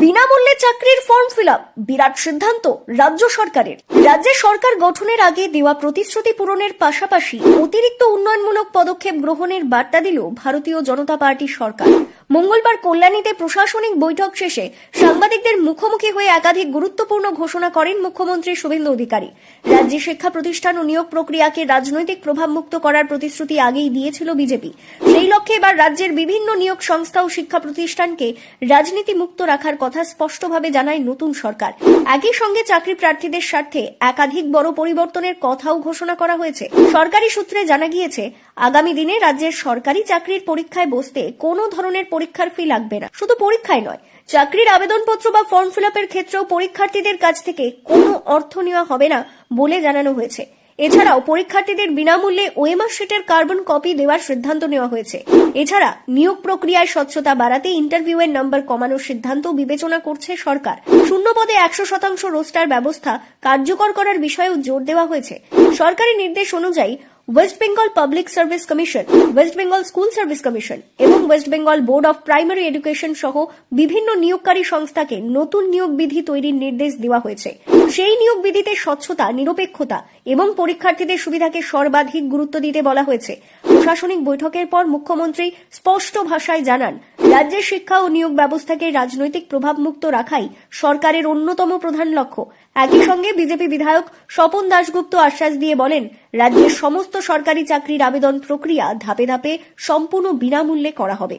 বিনামূল্যে চাকরির form fill up, বিরাট সিদ্ধান্ত রাজ্য সরকারের। রাজ্যে সরকার গঠনের আগে দেওয়া প্রতিশ্রুতি পূরণের পাশাপাশি অতিরিক্ত উন্নয়নমূলক পদক্ষেপ গ্রহণের বার্তা দিল ভারতীয় জনতা পার্টি সরকার। মঙ্গলবার কল্যাণীতে প্রশাসনিক বৈঠক শেষে সাংবাদিকদের মুখোমুখি হয়ে একাধিক গুরুত্বপূর্ণ ঘোষণা করেন মুখ্যমন্ত্রী শুভেন্দু অধিকারী। রাজ্যে শিক্ষা প্রতিষ্ঠান ও নিয়োগ প্রক্রিয়াকে রাজনৈতিক প্রভাবমুক্ত করার প্রতিশ্রুতি আগেই দিয়েছিল বিজেপি। সেই লক্ষ্যে এবার রাজ্যের বিভিন্ন নিয়োগ সংস্থা ও শিক্ষা প্রতিষ্ঠানকে রাজনীতি মুক্ত রাখার কথা স্পষ্টভাবে জানায় নতুন সরকার। একই সঙ্গে চাকরি প্রার্থীদের স্বার্থে একাধিক বড় পরিবর্তনের কথাও ঘোষণা করা হয়েছে। সরকারি সূত্রে জানা গিয়েছে, আগামী দিনে রাজ্যের সরকারি চাকরির পরীক্ষায় বসতে কোনো ধরনের পরীক্ষার ফি লাগবে না। শুধু পরীক্ষায় নয়, চাকরির আবেদনপত্র বা ফর্ম ফিল আপের ক্ষেত্রেও পরীক্ষার্থীদের কাছ থেকে কোনো অর্থ নেওয়া হবে না বলে জানানো হয়েছে। এছাড়াও পরীক্ষার্থীদের বিনামূল্যে ওএমআর শিটের কার্বন কপি দেওয়ার সিদ্ধান্ত নেওয়া হয়েছে। এছাড়া নিয়োগ প্রক্রিয়ায় স্বচ্ছতা বাড়াতে ইন্টারভিউয়ের নম্বর কমানোর সিদ্ধান্ত বিবেচনা করছে সরকার। শূন্য পদে 100% রোস্টার ব্যবস্থা কার্যকর করার বিষয়েও জোর দেওয়া হয়েছে। সরকারি নির্দেশ অনুযায়ী West Bengal Public Service Commission, West Bengal School Service Commission এবং West Bengal Board of Primary Education সহ বিভিন্ন নিয়োগকারী সংস্থাকে নতুন নিয়োগ বিধি তৈরির নির্দেশ দেওয়া হয়েছে। সেই নিয়োগ বিধিতে স্বচ্ছতা, নিরপেক্ষতা এবং পরীক্ষার্থীদের সুবিধাকে সর্বাধিক গুরুত্ব দিতে বলা হয়েছে। প্রশাসনিক বৈঠকের পর মুখ্যমন্ত্রী স্পষ্ট ভাষায় জানান, রাজ্যের শিক্ষা ও নিয়োগ ব্যবস্থাকে রাজনৈতিক প্রভাবমুক্ত রাখাই সরকারের অন্যতম প্রধান লক্ষ্য। একই সঙ্গে বিজেপি বিধায়ক স্বপন দাশগুপ্ত আশ্বাস দিয়ে বলেন, রাজ্যের সমস্ত সরকারি চাকরির আবেদন প্রক্রিয়া ধাপে ধাপে সম্পূর্ণ বিনামূল্যে করা হবে।